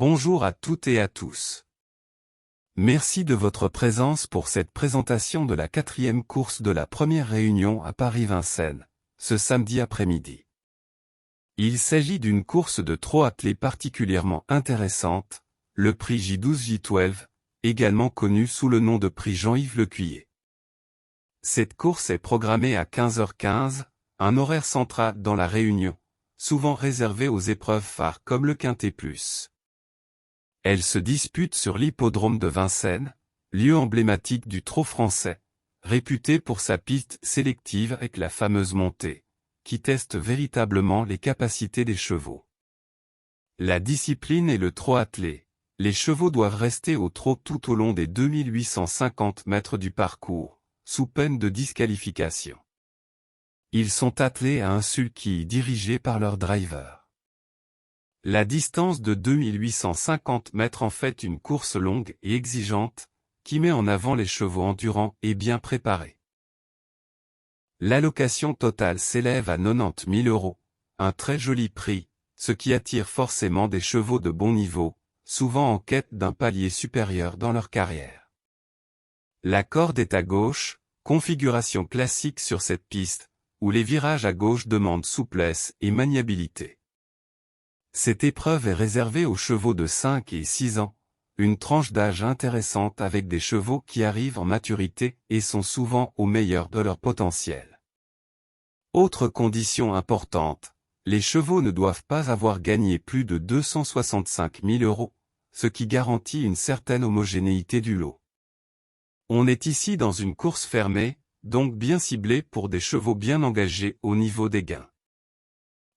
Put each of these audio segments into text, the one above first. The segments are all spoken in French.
Bonjour à toutes et à tous. Merci de votre présence pour cette présentation de la 4e course de la première réunion à Paris-Vincennes, ce samedi après-midi. Il s'agit d'une course de trot attelé particulièrement intéressante, le prix J12-J12, également connu sous le nom de prix Jean-Yves Lecuyer. Cette course est programmée à 15h15, un horaire central dans la Réunion, souvent réservé aux épreuves phares comme le Quintet Plus. Elle se dispute sur l'hippodrome de Vincennes, lieu emblématique du trot français, réputé pour sa piste sélective avec la fameuse montée, qui teste véritablement les capacités des chevaux. La discipline est le trot attelé. Les chevaux doivent rester au trot tout au long des 2850 mètres du parcours, sous peine de disqualification. Ils sont attelés à un sulky dirigé par leur driver. La distance de 2850 mètres en fait une course longue et exigeante, qui met en avant les chevaux endurants et bien préparés. L'allocation totale s'élève à 90 000 €, un très joli prix, ce qui attire forcément des chevaux de bon niveau, souvent en quête d'un palier supérieur dans leur carrière. La corde est à gauche, configuration classique sur cette piste, où les virages à gauche demandent souplesse et maniabilité. Cette épreuve est réservée aux chevaux de 5 et 6 ans, une tranche d'âge intéressante avec des chevaux qui arrivent en maturité et sont souvent au meilleur de leur potentiel. Autre condition importante, les chevaux ne doivent pas avoir gagné plus de 265 000 €, ce qui garantit une certaine homogénéité du lot. On est ici dans une course fermée, donc bien ciblée pour des chevaux bien engagés au niveau des gains.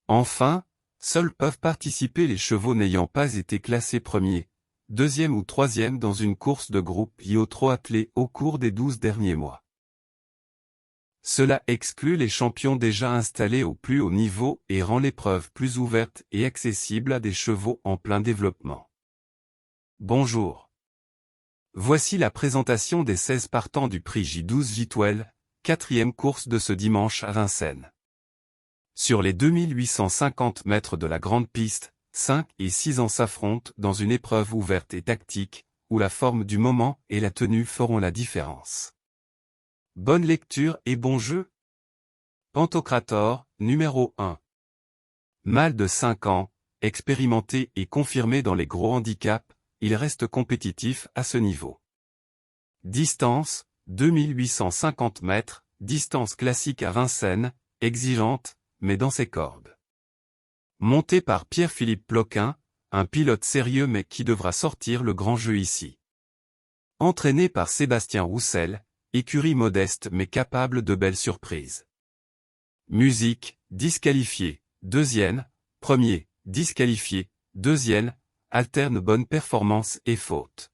Enfin, seuls peuvent participer les chevaux n'ayant pas été classés premier, deuxième ou troisième dans une course de groupe et au trot attelé au cours des 12 derniers mois. Cela exclut les champions déjà installés au plus haut niveau et rend l'épreuve plus ouverte et accessible à des chevaux en plein développement. Bonjour. Voici la présentation des 16 partants du prix J12-J12, 4e course de ce dimanche à Vincennes. Sur les 2850 mètres de la grande piste, 5 et 6 ans s'affrontent dans une épreuve ouverte et tactique, où la forme du moment et la tenue feront la différence. Bonne lecture et bon jeu. Pantocrator, numéro 1. Mâle de 5 ans, expérimenté et confirmé dans les gros handicaps, il reste compétitif à ce niveau. Distance, 2850 mètres, distance classique à Vincennes, exigeante, mais dans ses cordes. Monté par Pierre-Philippe Ploquin, un pilote sérieux mais qui devra sortir le grand jeu ici. Entraîné par Sébastien Roussel, écurie modeste mais capable de belles surprises. Musique, disqualifié, deuxième, premier, disqualifié, deuxième, alterne bonne performance et faute.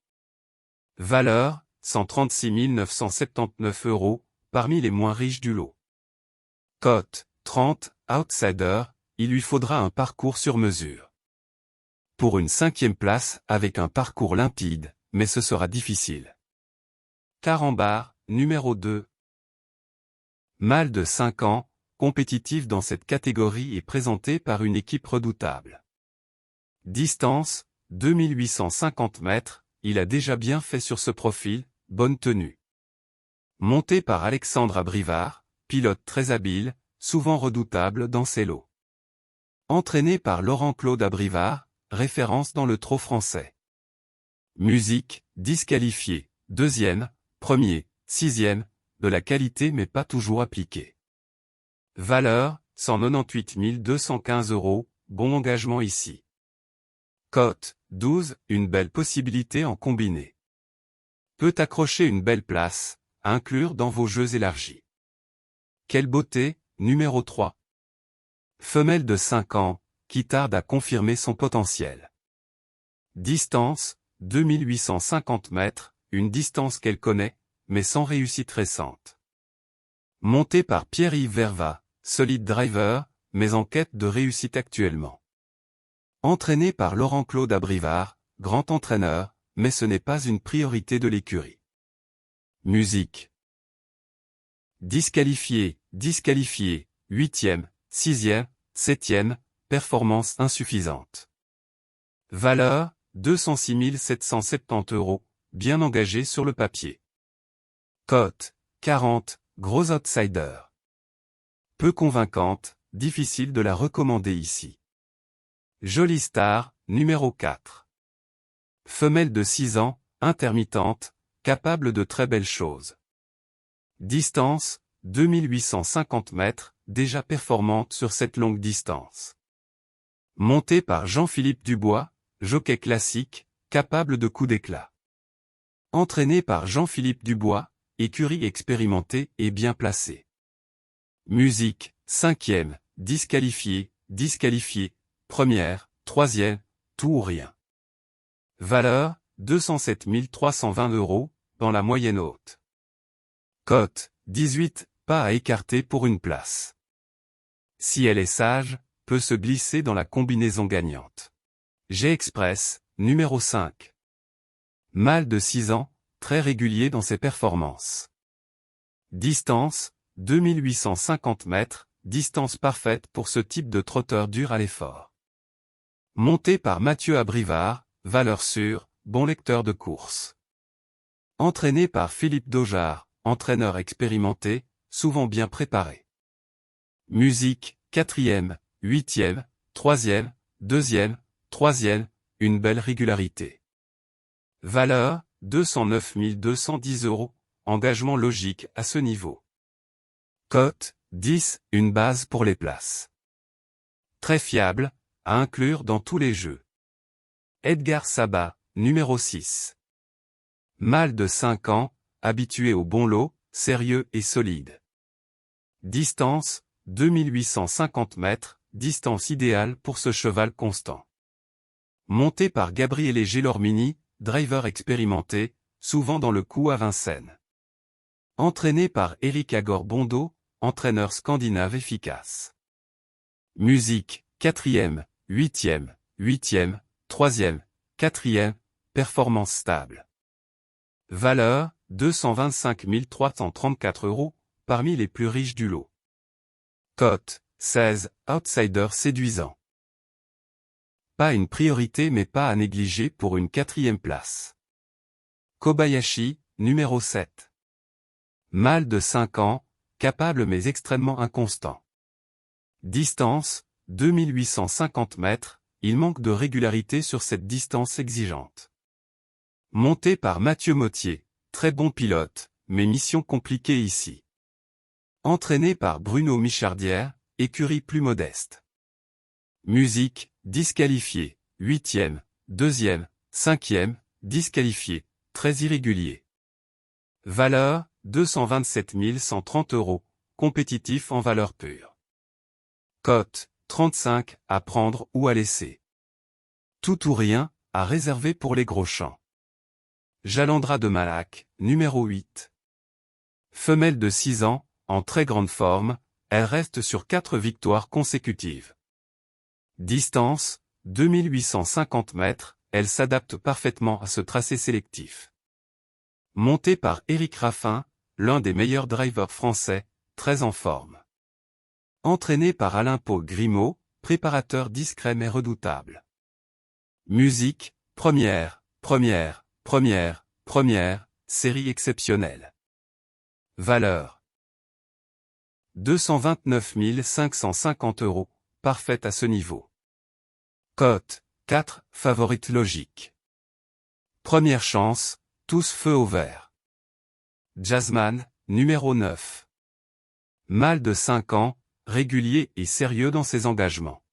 Valeur, 136 979 €, parmi les moins riches du lot. Cote, 30, outsider, il lui faudra un parcours sur mesure. Pour une 5e place, avec un parcours limpide, mais ce sera difficile. Carambar, numéro 2. Mâle de 5 ans, compétitif dans cette catégorie et présenté par une équipe redoutable. Distance, 2850 mètres, il a déjà bien fait sur ce profil, bonne tenue. Monté par Alexandre Abrivard, pilote très habile, souvent redoutable dans ses lots. Entraîné par Laurent-Claude Abrivard, référence dans le trot français. Musique, disqualifié, deuxième, premier, sixième, de la qualité mais pas toujours appliquée. Valeur, 198 215 €, bon engagement ici. Cote, 12, une belle possibilité en combiné. Peut accrocher une belle place, à inclure dans vos jeux élargis. Quelle beauté, numéro 3. Femelle de 5 ans, qui tarde à confirmer son potentiel. Distance, 2850 mètres, une distance qu'elle connaît, mais sans réussite récente. Montée par Pierre-Yves Verva, solide driver, mais en quête de réussite actuellement. Entraîné par Laurent-Claude Abrivard, grand entraîneur, mais ce n'est pas une priorité de l'écurie. Musique. Disqualifié, 8e, 6e, 7e, performance insuffisante. Valeur, 206 770 €, bien engagé sur le papier. Cote, 40, gros outsider. Peu convaincante, difficile de la recommander ici. Jolie Star, numéro 4. Femelle de 6 ans, intermittente, capable de très belles choses. Distance, 2850 mètres, déjà performante sur cette longue distance. Montée par Jean-Philippe Dubois, jockey classique, capable de coups d'éclat. Entraîné par Jean-Philippe Dubois, écurie expérimentée et bien placée. Musique, 5e, disqualifié, première, 3e, tout ou rien. Valeur, 207 320 €, dans la moyenne haute. Cote, 18, pas à écarter pour une place. Si elle est sage, peut se glisser dans la combinaison gagnante. G-Express, numéro 5. Mâle de 6 ans, très régulier dans ses performances. Distance, 2850 mètres, distance parfaite pour ce type de trotteur dur à l'effort. Monté par Mathieu Abrivard, valeur sûre, bon lecteur de course. Entraîné par Philippe Daujard, entraîneur expérimenté, souvent bien préparé. Musique, 4e, 8e, 3e, 2e, 3e, une belle régularité. Valeur, 209 210 €, engagement logique à ce niveau. Cote, 10, une base pour les places. Très fiable, à inclure dans tous les jeux. Edgar Sabat, numéro 6. Mâle de 5 ans, habitué au bon lot, sérieux et solide. Distance, 2850 mètres, distance idéale pour ce cheval constant. Monté par Gabriele Gelormini, driver expérimenté, souvent dans le coup à Vincennes. Entraîné par Eric Agor-Bondo, entraîneur scandinave efficace. Musique, 4e, 8e, 8e, 3e, 4e, performance stable. Valeur, 225 334 €, parmi les plus riches du lot. Cote, 16, outsider séduisant. Pas une priorité mais pas à négliger pour une 4e place. Kobayashi, numéro 7. Mâle de 5 ans, capable mais extrêmement inconstant. Distance, 2850 mètres, il manque de régularité sur cette distance exigeante. Monté par Mathieu Mottier, très bon pilote, mais mission compliquée ici. Entraîné par Bruno Michardière, écurie plus modeste. Musique, disqualifié, 8e, 2e, 5e, disqualifié, très irrégulier. Valeur, 227 130 €, compétitif en valeur pure. Cote, 35, à prendre ou à laisser. Tout ou rien, à réserver pour les gros champs. Jalandra de Malac, numéro 8. Femelle de 6 ans, en très grande forme, elle reste sur 4 victoires consécutives. Distance, 2850 mètres, elle s'adapte parfaitement à ce tracé sélectif. Montée par Éric Raffin, l'un des meilleurs drivers français, très en forme. Entraîné par Alain Pau Grimaud, préparateur discret mais redoutable. Musique, première, série exceptionnelle. Valeur. 229 550 €, parfaite à ce niveau. Cote, 4, favorite logique. Première chance, tous feu au vert. Jazzman, numéro 9. Mâle de 5 ans, régulier et sérieux dans ses engagements.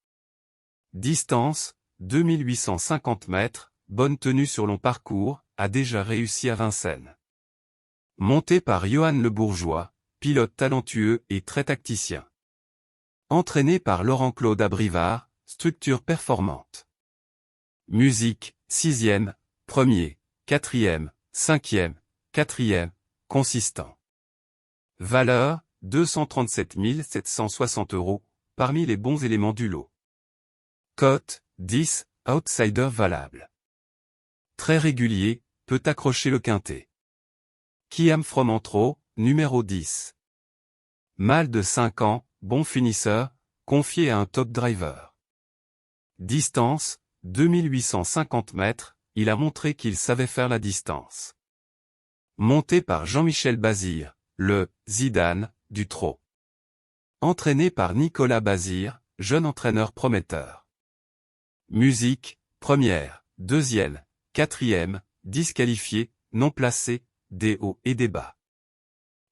Distance, 2850 mètres, bonne tenue sur long parcours, a déjà réussi à Vincennes. Monté par Johan Le Bourgeois, pilote talentueux et très tacticien. Entraîné par Laurent-Claude Abrivard, structure performante. Musique, 6e, 1er, 4e, 5e, 4e, consistant. Valeur, 237 760 €, parmi les bons éléments du lot. Cote, 10, outsider valable. Très régulier, peut accrocher le quintet. Kiam Fromantro, numéro 10. Mâle de 5 ans, bon finisseur, confié à un top driver. Distance, 2850 mètres, il a montré qu'il savait faire la distance. Monté par Jean-Michel Bazire, le « Zidane » du trot. Entraîné par Nicolas Bazire, jeune entraîneur prometteur. Musique, première, deuxième, quatrième, disqualifié, non placé, des hauts et des bas.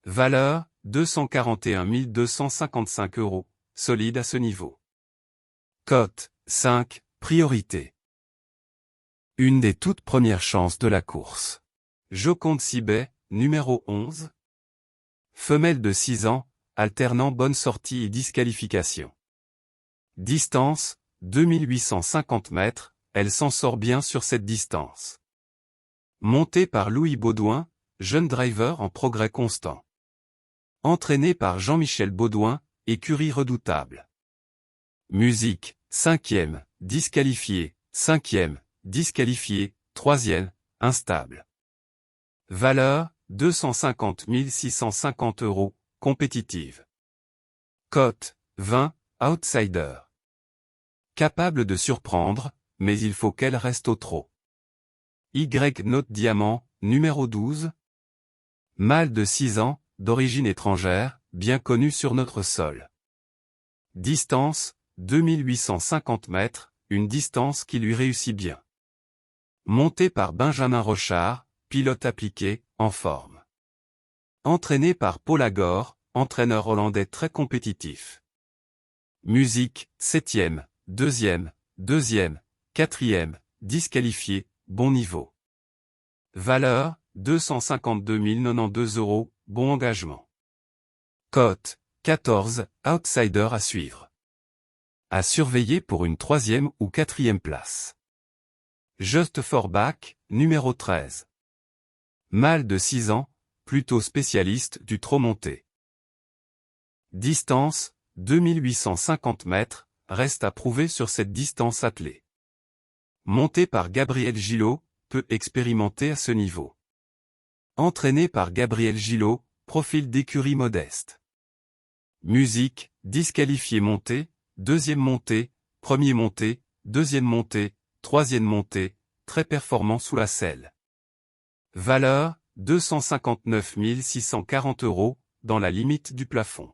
Valeur, 241 255 €, solide à ce niveau. Cote, 5, priorité. Une des toutes premières chances de la course. Joconde Sibet, numéro 11. Femelle de 6 ans, alternant bonne sortie et disqualification. Distance, 2850 mètres, elle s'en sort bien sur cette distance. Montée par Louis Baudouin, jeune driver en progrès constant. Entraîné par Jean-Michel Baudouin, écurie redoutable. Musique, 5e, disqualifié, 5e, disqualifié, 3e, instable. Valeur, 250 650 €, compétitive. Cote, 20, outsider. Capable de surprendre, mais il faut qu'elle reste au trot. Y-Note Diamant, numéro 12. Mâle de 6 ans, d'origine étrangère, bien connu sur notre sol. Distance, 2850 mètres, une distance qui lui réussit bien. Monté par Benjamin Rochard, pilote appliqué, en forme. Entraîné par Paul Agor, entraîneur hollandais très compétitif. Musique, 7e, 2e, 2e, 4e, disqualifié, bon niveau. Valeur, 252 092 €, bon engagement. Cote, 14, outsider à suivre. À surveiller pour une 3e ou 4e place. Just for Back, numéro 13. Mâle de 6 ans, plutôt spécialiste du trot monté. Distance, 2850 mètres, reste à prouver sur cette distance attelée. Monté par Gabriel Gillot, peu expérimenté à ce niveau. Entraîné par Gabriel Gillot, profil d'écurie modeste. Musique, disqualifié monté, 2e montée, 1er monté, 2e montée, 3e montée, très performant sous la selle. Valeur, 259 640 €, dans la limite du plafond.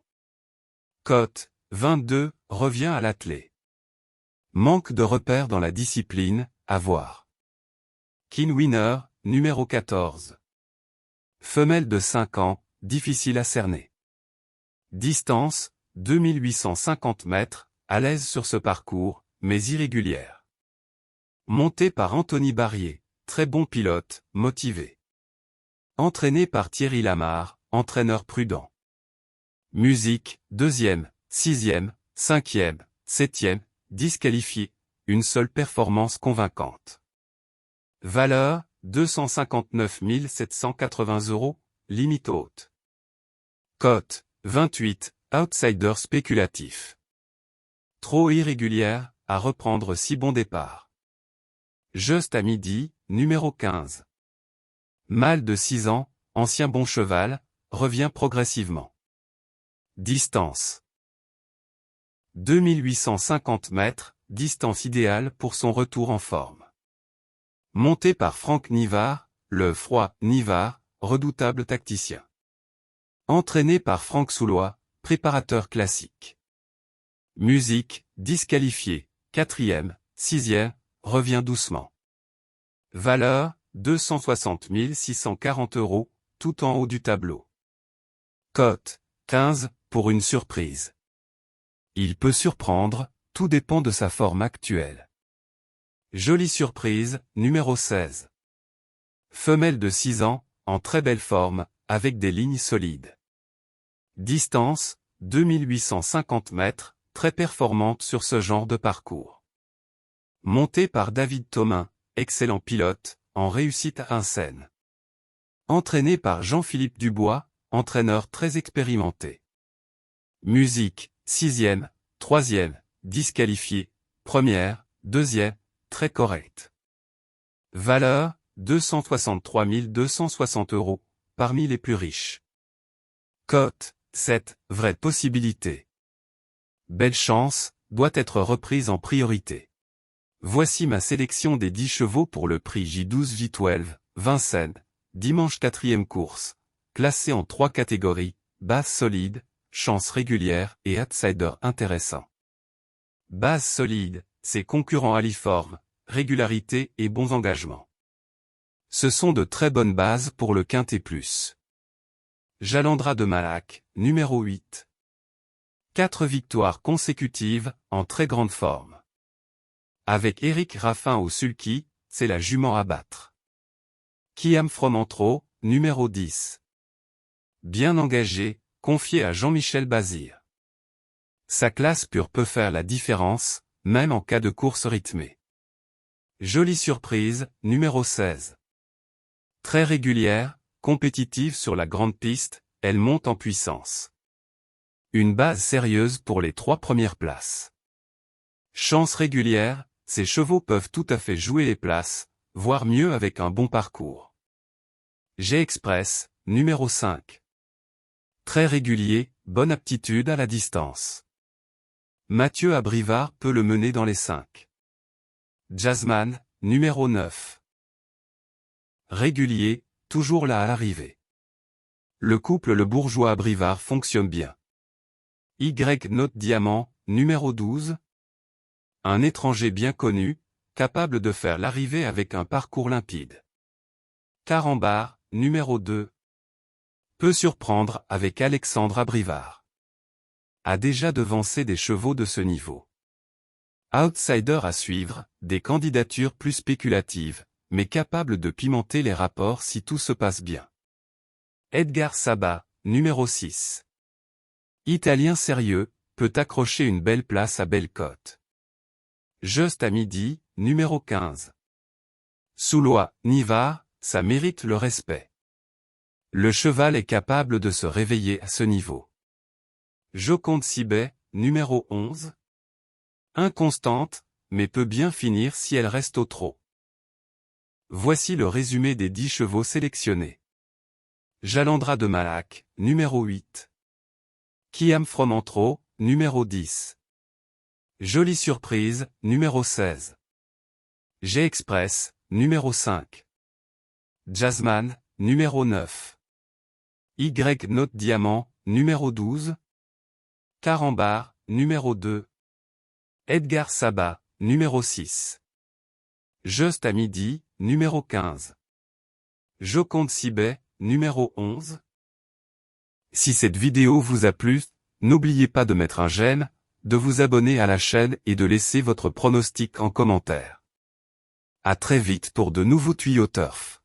Cote, 22, revient à l'attelé. Manque de repères dans la discipline, à voir. King Winner, numéro 14. Femelle de 5 ans, difficile à cerner. Distance, 2850 mètres, à l'aise sur ce parcours, mais irrégulière. Montée par Anthony Barrier, très bon pilote, motivé. Entraîné par Thierry Lamarre, entraîneur prudent. Musique, 2e, 6e, 5e, 7e, disqualifié, une seule performance convaincante. Valeur, 259 780 €, limite haute. Cote, 28, outsider spéculatif. Trop irrégulière, à reprendre si bon départ. Just à midi, numéro 15. Mâle de 6 ans, ancien bon cheval, revient progressivement. Distance. 2850 mètres, distance idéale pour son retour en forme. Monté par Franck Nivard, le froid Nivard, redoutable tacticien. Entraîné par Franck Soulois, préparateur classique. Musique, disqualifié, 4e, 6e, revient doucement. Valeur, 260 640 €, tout en haut du tableau. Cote, 15, pour une surprise. Il peut surprendre, tout dépend de sa forme actuelle. Jolie surprise, numéro 16. Femelle de 6 ans, en très belle forme, avec des lignes solides. Distance, 2850 mètres, très performante sur ce genre de parcours. Montée par David Thomain, excellent pilote, en réussite à Vincennes. Entraîné par Jean-Philippe Dubois, entraîneur très expérimenté. Musique, 6e, 3e, disqualifié, 1re, 2e, très correct. Valeur, 263 260 €, parmi les plus riches. Cote, 7, vraie possibilité. Belle chance, doit être reprise en priorité. Voici ma sélection des 10 chevaux pour le prix J12 V12, Vincennes, dimanche 4e course, classé en 3 catégories, base solide, chance régulière et outsider intéressant. Base solide, c'est concurrents aliformes, régularité et bons engagements. Ce sont de très bonnes bases pour le Quintet Plus. Jalandra de Malac, numéro 8. 4 victoires consécutives, en très grande forme. Avec Éric Raffin au sulky, c'est la jument à battre. Kiam Fromantro, numéro 10. Bien engagé, confié à Jean-Michel Bazir. Sa classe pure peut faire la différence, même en cas de course rythmée. Jolie surprise, numéro 16. Très régulière, compétitive sur la grande piste, elle monte en puissance. Une base sérieuse pour les 3 premières places. Chance régulière, ces chevaux peuvent tout à fait jouer les places, voire mieux avec un bon parcours. G-Express, numéro 5. Très régulier, bonne aptitude à la distance. Mathieu Abrivard peut le mener dans les 5. Jazzman, numéro 9. Régulier, toujours là à l'arrivée. Le couple Le Bourgeois-Abrivard fonctionne bien. Y-Note Diamant, numéro 12. Un étranger bien connu, capable de faire l'arrivée avec un parcours limpide. Carambar, numéro 2. Peut surprendre avec Alexandre Abrivard. A déjà devancé des chevaux de ce niveau. Outsider à suivre, des candidatures plus spéculatives, mais capables de pimenter les rapports si tout se passe bien. Edgar Sabat, numéro 6. Italien sérieux, peut accrocher une belle place à belle cote. Just à midi, numéro 15. Soulois, Nivard, ça mérite le respect. Le cheval est capable de se réveiller à ce niveau. Joconde Sibet, numéro 11. Inconstante, mais peut bien finir si elle reste au trot. Voici le résumé des 10 chevaux sélectionnés. Jalandra de Malac, numéro 8. Kiam Fromantro, numéro 10. Jolie surprise, numéro 16. G-Express, numéro 5. Jazzman, numéro 9. Y-Note Diamant, numéro 12. Carambar, numéro 2. Edgar Sabat, numéro 6. Just à midi, numéro 15. Joconde Sibet, numéro 11. Si cette vidéo vous a plu, n'oubliez pas de mettre un j'aime, de vous abonner à la chaîne et de laisser votre pronostic en commentaire. À très vite pour de nouveaux tuyaux turf.